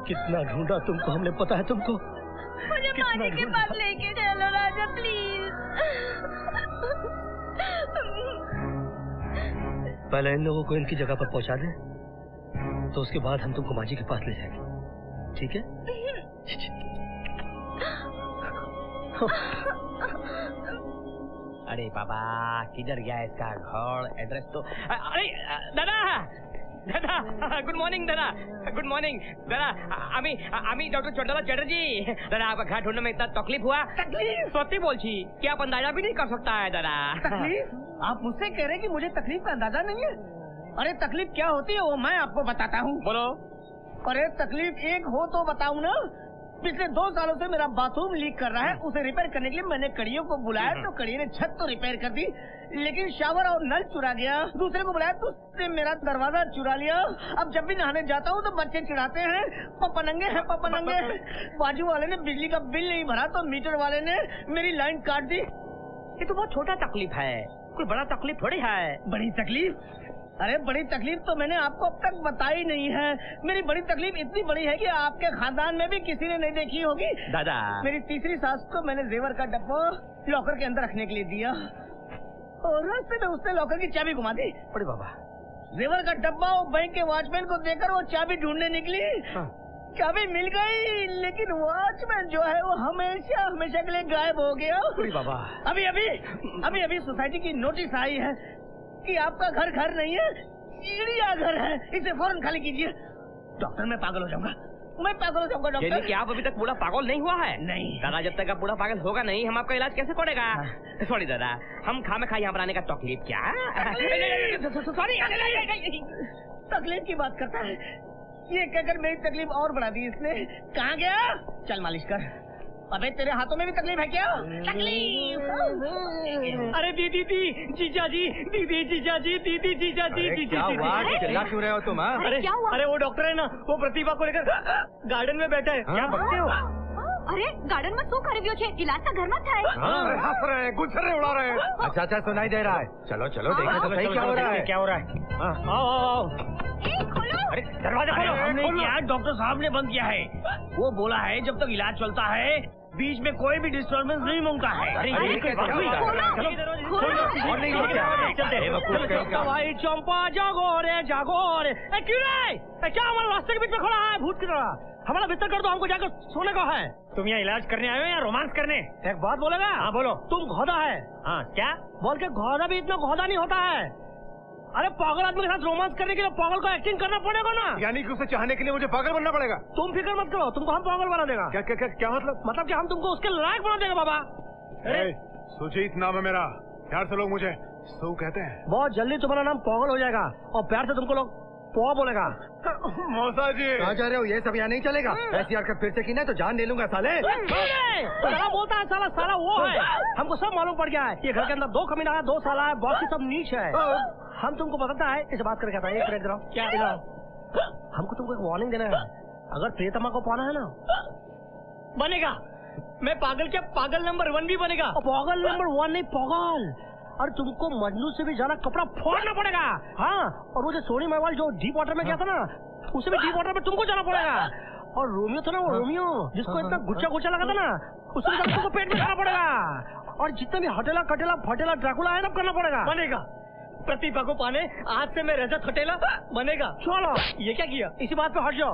कितना ढूंढा तुमको हमने, पता है तुमको? मुझे मानी के पास लेके चलो राजा प्लीज। पहले इन लोगों को इनकी जगह पर पहुंचा दे, तो उसके बाद हम तुमको माँ जी के पास ले जाएंगे, ठीक है? अरे बाबा किधर गया इसका घर? एड्रेस तो अरे दादा दादा, गुड मॉर्निंग दादा, गुड मॉर्निंग दादा। आमी डॉक्टर चंडला चैटर्जी। दादा आपका घर ढूंढने में इतना तकलीफ हुआ? तकलीफ सत्य बोल छी, क्या आप अंदाजा भी नहीं कर सकता है दादा? तकलीफ? आप मुझसे कह रहे हैं कि मुझे तकलीफ का अंदाजा नहीं है? अरे तकलीफ क्या होती है वो मैं आपको बताता हूँ। बोलो। अरे तकलीफ एक हो तो बताऊँ ना। पिछले 2 सालों से मेरा बाथरूम लीक कर रहा है, उसे रिपेयर करने के लिए मैंने कड़ियों को बुलाया तो कड़ियों ने छत तो रिपेयर कर दी, लेकिन शावर और नल चुरा गया। दूसरे को बुलाया तो उसने मेरा दरवाजा चुरा लिया। अब जब भी नहाने जाता हूँ तो बच्चे चिढ़ाते हैं, पापा नंगे हैं, पापा नंगे हैं। बाजू वाले ने बिजली का बिल नहीं भरा तो मीटर वाले ने मेरी लाइन काट दी। ये तो बहुत छोटा तकलीफ है, कोई बड़ा तकलीफ थोड़ी है। बड़ी तकलीफ? अरे बड़ी तकलीफ तो मैंने आपको अब तक बताई नहीं है। मेरी बड़ी तकलीफ इतनी बड़ी है कि आपके खानदान में भी किसी ने नहीं देखी होगी। दादा मेरी तीसरी सास को मैंने जेवर का डब्बा लॉकर के अंदर रखने के लिए दिया और रास्ते में उसने लॉकर की चाबी घुमा दी। अरे बाबा, जेवर का डब्बा और बैंक के वॉचमैन को देकर वो चाबी ढूंढने निकली। चाबी मिल गई, लेकिन वॉचमैन जो है वो हमेशा हमेशा के लिए गायब हो गया। अरे बाबा, अभी सोसाइटी की नोटिस आई है कि आपका घर घर नहीं है, चिड़ियाघर है, इसे फौरन खाली कीजिए। डॉक्टर मैं पागल हो जाऊंगा, मैं पागल हो जाऊंगा डॉक्टर। कि आप अभी तक पूरा पागल नहीं हुआ है? नहीं दादा, जब तक आप पूरा पागल होगा नहीं हम आपका इलाज कैसे करेगा? सॉरी दादा, हम खामे खा यहाँ पर आने का तकलीफ क्या? सॉरी, तकलीफ की बात करता है, ये कहकर मेरी तकलीफ और बढ़ा दी इसने। कहाँ गया? चल मालिश कर। अबे तेरे हाथों में भी तकलीफ है क्या? तकलीफ? अरे दीदी जीजा जी, दीदी जीजा जी, दीदी जीजा जी, दीदी क्या हुआ? चिल्ला क्यों रहे हो तुम? अरे वो डॉक्टर है ना, वो प्रतिभा को लेकर गार्डन में बैठे हैं। क्या बकते हो? अरे गार्डन में શું કરી રહ્યો છે? इलाज का घर मत થાય। हंस रहे हैं, गुच्छरे उड़ा रहे हैं। अच्छा सुनाई दे रहा है। चलो देखें तो सही क्या हो रहा है। क्या हो रहा है? आओ। खोलो। अरे दरवाजा खोलो। हमने किया, डॉक्टर साहब ने बंद किया है। वो बोला है जब तक इलाज चलता है बीच में कोई भी डिस्टर्बेंस नहीं मांगता है। भाई चंपा जागो रे जागो रे। क्यों रे? क्या हमारे रास्ते के बीच में खड़ा है भूत की तरह? हमारा बिस्तर कर दो, हमको जाकर सोने को है। तुम यहाँ इलाज करने आए हो या रोमांस करने? एक बात बोलेगा? हाँ बोलो। तुम घोड़ा है। हाँ क्या? बोल के घोड़ा भी इतना घोड़ा नहीं होता है। अरे पागल आदमी के साथ रोमांस करने के लिए पागल को एक्टिंग करना पड़ेगा ना? यानी कि उसे चाहने के लिए मुझे पागल बनना पड़ेगा? तुम फिक्र मत करो, तुमको हम पागल बना देगा। क्या मतलब? मतलब कि हम तुमको उसके लायक बना देगा बाबा। सुजीत नाम है मेरा, प्यार से लोग मुझे सू कहते हैं। बहुत जल्दी तुम्हारा नाम पागल हो जाएगा और प्यार से तुमको लोग पो बोलेगा। मौसा जी कहाँ जा रहे हो? ये सब यहाँ नहीं चलेगा। ऐसी हरकत फिर से की ना तो जान ले लूंगा साले। साला बोलता है साला वो है। हमको सब मालूम पड़ गया है। ये घर के अंदर 2 कमीना है, 2 साला है, बाकी सब नीच है। हम तुमको बताता है, इसे बात करके आता है। एक मिनट कराओ। क्या हमको तुमको एक वार्निंग देना है। अगर प्रियतमा को पाना है ना, बनेगा। मैं पागल क्या, पागल नंबर 1 भी बनेगा। पागल नंबर 1 नहीं, पागल। और तुमको मजनू से भी ज्यादा कपड़ा फोड़ना पड़ेगा। हाँ, और वो जो सोनी महवाल जो डीप वाटर में गया था ना, उसे भी डीप वाटर में तुमको जाना पड़ेगा। और रोमियो था ना, वो रोमियो जिसको इतना गुच्छा लगा था ना, उसे तुमको पेट में खाना पड़ेगा। और जितने भी हटेला कटेला फटेला ड्रैकुला है सब करना पड़ेगा। बनेगा। प्रतिभा को पाने आज से मैं रजत हटेला बनेगा। चलो ये क्या किया? इसी बात पे हट जाओ।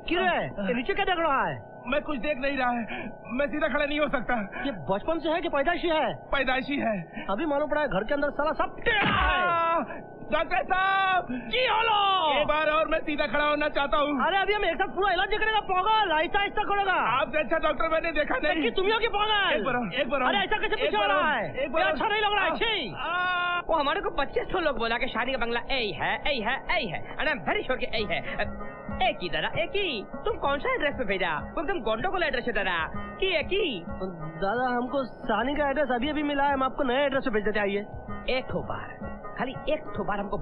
क्यों है? नीचे क्या देख रहा है? मैं कुछ देख नहीं रहा है, मैं सीधा खड़ा नहीं हो सकता। ये बचपन से है कि पैदाइशी है? पैदाइशी है। अभी मालूम पड़ा है घर के अंदर साला सब टेढ़ा है। डॉक्टर साहब जी हेलो, एक बार और मैं सीधा खड़ा होना चाहता हूँ। अरे अभी हम एक साथ पूरा इलाज करेगा। पागल आहिस्ता करेगा। आपसे अच्छा डॉक्टर मैंने देखा नहीं। तुम ही हो कि पागल? एक बार अरे ऐसा कैसे पीछे हो रहा है? अच्छा नहीं लग रहा है। वो हमारे को 25 लोग बोला कि शादी का बंगला ए है। वेरी श्योर कि ए है। एक ही दादा, एक ही। तुम कौन सा एड्रेस पे भेजा? तुम गोंडो को एड्रेस है दादा की एक ही? दादा हमको सानी का एड्रेस अभी मिला है, हम आपको नए एड्रेस पे भेज देते। आइए एक बार, खाली एक बार हमको।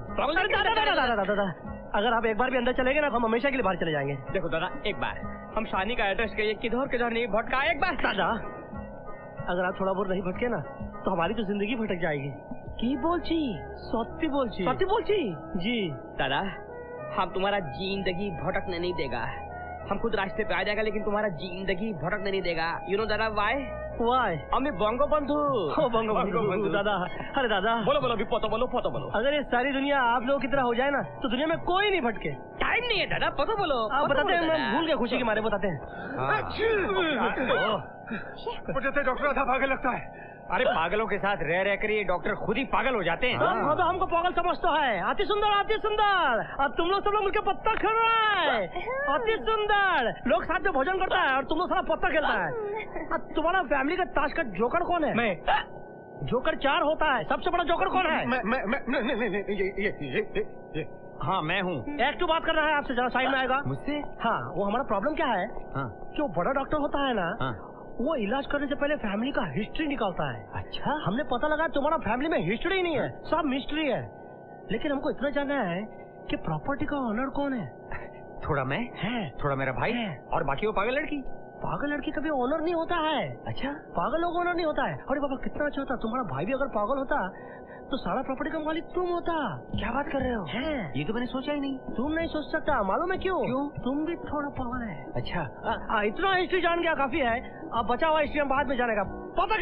दादा अगर आप एक बार भी अंदर चलेंगे ना तो हम हमेशा के लिए बाहर चले जाएंगे। देखो दादा, एक बार हम शानी का एड्रेस कहिए, किधर नहीं भटका। एक बार दादा, अगर आप थोड़ा बहुत नहीं भटके ना तो हमारी तो जिंदगी भटक जाएगी। की बोलची? सत्य बोलची जी। दादा हम तुम्हारा जिंदगी भटकने नहीं देगा। हम खुद रास्ते पे आ जाएगा लेकिन तुम्हारा जिंदगी भटकने नहीं देगा। यू नो दादा वाई? वाई আমি বঙ্গবন্ধু। बंगो दादा। अरे दादा बोलो बोलो पतो बोलो। अगर ये सारी दुनिया आप लोगों की तरह हो जाए ना तो दुनिया में कोई नहीं भटके। टाइम नहीं है दादा, पतो बोलो। आप बताते हैं, मैं भूल गया खुशी के मारे बताते हैं। मुझे तो डॉक्टर आधा पागल लगता है। अरे पागलों के साथ रह रह कर ये डॉक्टर खुद ही पागल हो जाते हैं। हाँ तो हमको पागल समझता है। अति सुंदर। अब तुम लोग सब लोग मिलकर पत्ता खेल रहा है। अति सुंदर। लोग साथ में भोजन करता है और तुम लोग सारा पत्ता खेलता है। अब तुम्हारा फैमिली का ताश का जोकर कौन है? मैं। जोकर 4 होता है। सबसे बड़ा जोकर कौन है? मैं ये। हाँ मैं हूँ। एक तो बात कर रहा है आपसे, जरा साइड में आएगा। मुझसे? हाँ, वो हमारा प्रॉब्लम क्या है? हाँ। जो बड़ा डॉक्टर होता है ना, हाँ। वो इलाज करने से पहले फैमिली का हिस्ट्री निकालता है। अच्छा। हमने पता लगा तुम्हारा फैमिली में हिस्ट्री नहीं है, सब मिस्ट्री है। लेकिन हमको इतना जानना है कि प्रॉपर्टी का ओनर कौन है? थोड़ा मैं है, थोड़ा मेरा भाई है। और बाकी वो पागल लड़की। पागल लड़की कभी ओनर नहीं होता है। अच्छा। पागल लोग ओनर नहीं होता है। अरे बाबा कितना अच्छा होता, तुम्हारा भाई भी अगर पागल होता तो सारा प्रॉपर्टी का मालिक तुम होता। क्या बात कर रहे हो? है। ये तो मैंने सोचा ही नहीं। तुम नहीं सोच सकता, मालूम है क्यों? तुम भी थोड़ा पागल है। अच्छा। इतना हिस्ट्री जान गया काफी है। अब बचा हुआ हिस्ट्री हम बाद में जानेगा। पता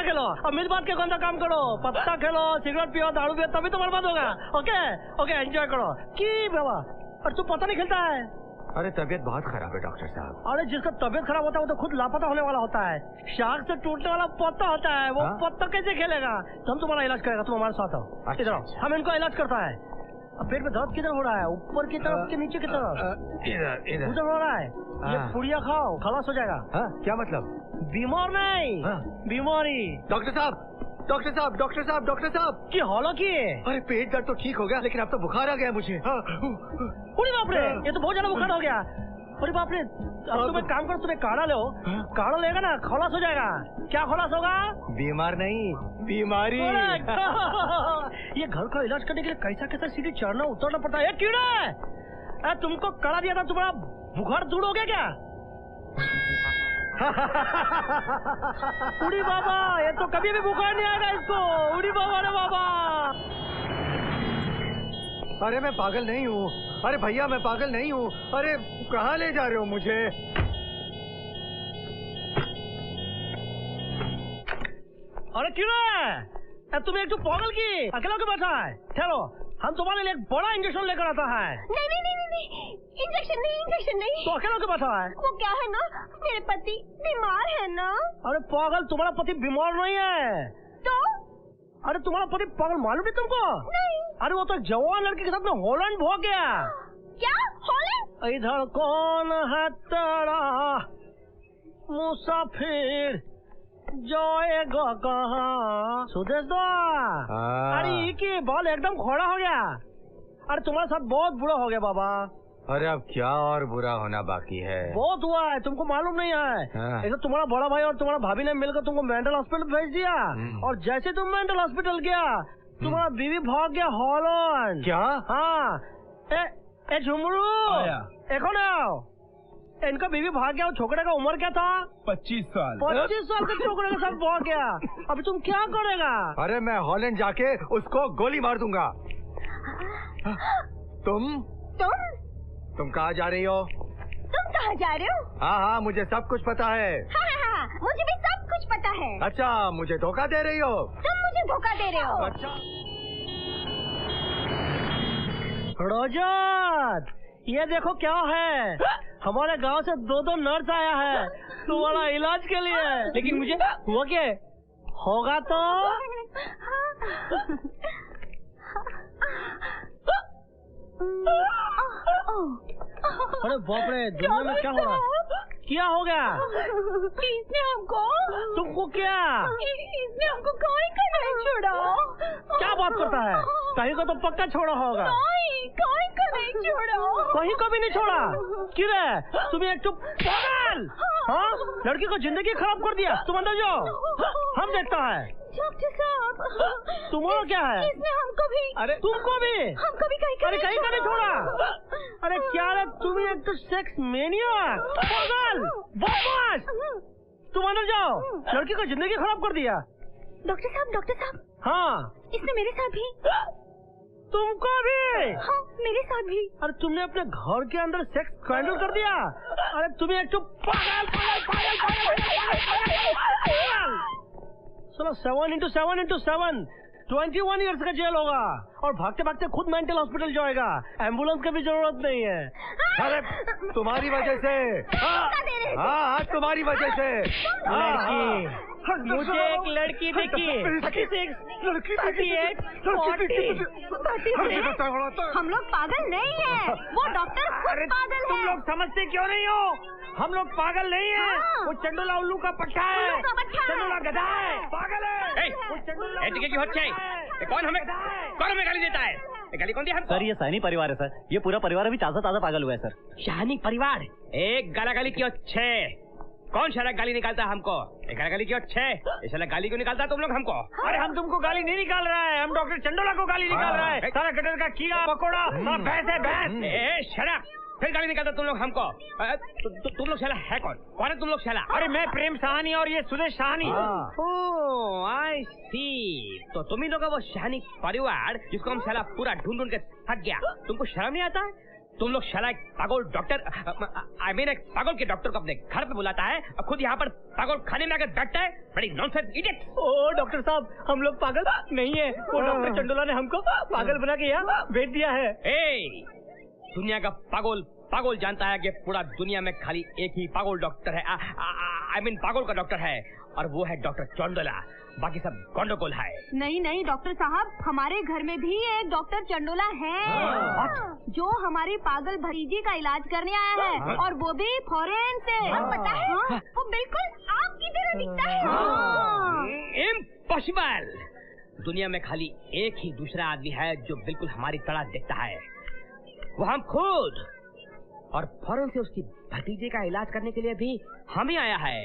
खेलो। अब मिल बात के गंदा काम करो, पत्ता खेलो, सिगरेट पियो, दारू पियो, तभी तो बर्बाद होगा। ओके एंजॉय करो। की बाबा, और तू पता नहीं खेलता है? अरे तबीयत बहुत खराब है डॉक्टर साहब। अरे जिसका तबीयत खराब होता है वो तो खुद लापता होने वाला होता है। शाख से टूटने वाला पत्ता होता है, वो पत्ता कैसे खेलेगा? तो हम तुम्हारा इलाज करेगा, तुम हमारे साथ आओ। इधर आओ, हम इनको इलाज करता है। अब पेट में दर्द किधर हो रहा है? ऊपर की तरफ कि नीचे की तरफ? इधर उधर हो रहा है। ये पुड़िया खाओ, खलास हो जाएगा। क्या मतलब? बीमार नहीं, बीमारी। डॉक्टर साहब की हॉलो की? अरे पेट दर्द तो ठीक हो गया लेकिन अब तो बुखार आ गया मुझे। अरे बाप रे, ये तो बहुत ज्यादा बुखार हो गया। अरे बाप रे, अब तुम एक काम करो, तुम एक काढ़ा लो। काढ़ा लेगा ना, खलास हो जाएगा। क्या खलास होगा? बीमार नहीं, बीमारी। ये घर का इलाज करने के लिए कैसा सीढ़ी चढ़ना उतरना पड़ता है। कीड़ा, तुमको काढ़ा दिया था, तुम्हारा बुखार दूर हो गया क्या? उड़ी बाबा, ये तो कभी भी बुखार नहीं आएगा इसको। उड़ी बाबा रे बाबा। अरे मैं पागल नहीं हूँ। अरे भैया मैं पागल नहीं हूँ। अरे कहाँ ले जा रहे हो मुझे? अरे क्यों है? तुम एक तो पागल की अकेला क्यों बैठा है? ठहरो, हम तुम्हारे लिए एक बड़ा इंजेक्शन लेकर आता है। नहीं, इंजेक्शन नहीं। तो अकेला क्यों बैठा है? वो क्या है ना, मेरे पति बीमार है ना। अरे पागल, तुम्हारा पति बीमार नहीं है। तो? अरे तुम्हारा पति पागल मालूम नहीं तुमको? नहीं। अरे वो तो जवान लड़की के साथ में हॉलैंड भाग गया। क्या हॉलैंड? इधर कौन है तेरा मुसाफिर, जाएगा कहाँ? सुदेश दो। अरे ये की बाल एकदम खोड़ा हो गया। अरे तुम्हारे साथ बहुत बुरा हो गया बाबा। अरे अब क्या और बुरा होना बाकी है? बहुत हुआ है, तुमको मालूम नहीं है। एक तो तुम्हारा बड़ा भाई और तुम्हारा भाभी ने मिलकर तुमको मेंटल हॉस्पिटल भेज दिया, और जैसे तुम मेंटल हॉस्पिटल गया तुम्हारा बीवी भाग गया हॉलैंड। क्या? हाँ। ए झुमरू, देखो ना, इनका बीवी भाग गया। छोकरे का उम्र क्या था? 25 साल। 25 साल के छोकरे के साथ भाग गया। अभी तुम क्या करेगा? अरे मैं हॉलैंड जाके उसको गोली मार दूंगा। तुम कहाँ जा रही हो? तुम कहाँ जा रहे हो? हाँ मुझे सब कुछ पता है। हाँ, मुझे भी सब कुछ पता है। अच्छा, मुझे धोखा दे रही हो? तुम मुझे धोखा दे रहे हो। अच्छा रजत, ये देखो क्या है, हमारे गांव से 2 नर्स आया है तुम्हारा इलाज के लिए। लेकिन मुझे हुआ क्या? होगा तो अरे बाप रे, दुनिया में क्या हो रहा है? क्या हो गया? इसने हमको। तुमको क्या? इसने हमको कहीं का नहीं छोड़ा। क्या बात करता है? कहीं को तो पक्का छोड़ा होगा। कहीं का नहीं छोड़ा। कहीं को भी नहीं छोड़ा? क्यों? तुम्हें एक चुप पागल। हाँ, लड़की को जिंदगी खराब कर दिया। तुम अंदर जाओ, हम देखता है। डॉक्टर साहब, तुम्हारा क्या है? इसने हमको भी। अरे तुमको भी? हमको भी कहीं का नहीं छोड़ा। अरे क्या रे, तुम एक तो सेक्स मेनियक, पागल, बदमाश। तुम अंदर जाओ, लड़की को जिंदगी खराब कर दिया। डॉक्टर साहब। हाँ, इसने मेरे साथ भी। तुमको भी? हाँ, मेरे साथ भी। अरे तुमने अपने घर के अंदर सेक्स स्कैंडल कर दिया? अरे तुम्हें एक तो चलो 7x7 21 ईयर्स का जेल होगा और भागते भागते खुद मेंटल हॉस्पिटल जाएगा। एम्बुलेंस की भी जरूरत नहीं है। अरे तुम्हारी वजह से। हाँ तुम्हारी वजह से। लड़की, मुझे एक लड़की दिखी 36, 38, 40, 36। हम लोग पागल नहीं है, वो डॉक्टर खुद पागल तुम है। लोग समझते क्यों नहीं हो? हम लोग पागल नहीं है। हाँ। वो चंडोला उल्लू का पट्टा है। उल्लू का पट्टा है। चंडोला गधा है। पागल है। वो चंडोला ए, की होत है? कौन हमें गाली देता है? ये गाली कौन दिया हमको? सर ये साहनी परिवार है सर, ये पूरा परिवार अभी ताजा पागल हुआ है सर। शाहनी परिवार एक गाली क्यों छे? कौन शाला गाली निकालता है हमको? एक गाली क्यों छे? ये शाला गाली क्यों निकालता है तुम लोग हमको? अरे हम तुमको गाली नहीं निकाल रहा है, हम डॉक्टर चंडोला को गाली निकाल रहा है। सारा गटर का कीड़ा पकोड़ा सारा भैंस है भैंस। ए शराब, फिर गाली निकालता तुम लोग हमको? तुम लोग शाला है कौन? कौन है तुम लोग शाला? अरे मैं प्रेम साहनी और ये सुदेश साहनी। ओह आई सी, तो तुम ही लोग का वो शाहनी परिवार जिसको हम शाला पूरा ढूंढ के थक गया। तुमको शर्म नहीं आता है? तुम लोग शाला एक पागल डॉक्टर, आई मीन एक पागल के डॉक्टर को अपने घर पे बुलाता है और खुद यहाँ पर पागल खाने में आकर बैठता है। बड़ी नॉनसेंस इडियट। ओ डॉक्टर साहब, हम लोग पागल नहीं है, वो डॉक्टर चंडोला ने हमको पागल बना के यहाँ भेज दिया है। ए, दुनिया का पागल जानता है कि पूरा दुनिया में खाली एक ही पागल डॉक्टर है, आई मीन पागल का डॉक्टर है, और वो है डॉक्टर चंडोला। बाकी सब गंडगोल है। नहीं डॉक्टर साहब, हमारे घर में भी एक डॉक्टर चंडोला है जो हमारी पागल भतीजी का इलाज करने आया है, और वो भी फॉरेन से। पता है वो बिल्कुल आपकी तरह दिखता है। इम्पॉसिबल। दुनिया में खाली एक ही दूसरा आदमी है जो बिल्कुल हमारी तरह दिखता है, वो हम खुद। और फौरन से उसकी भतीजे का इलाज करने के लिए भी हम ही आया है।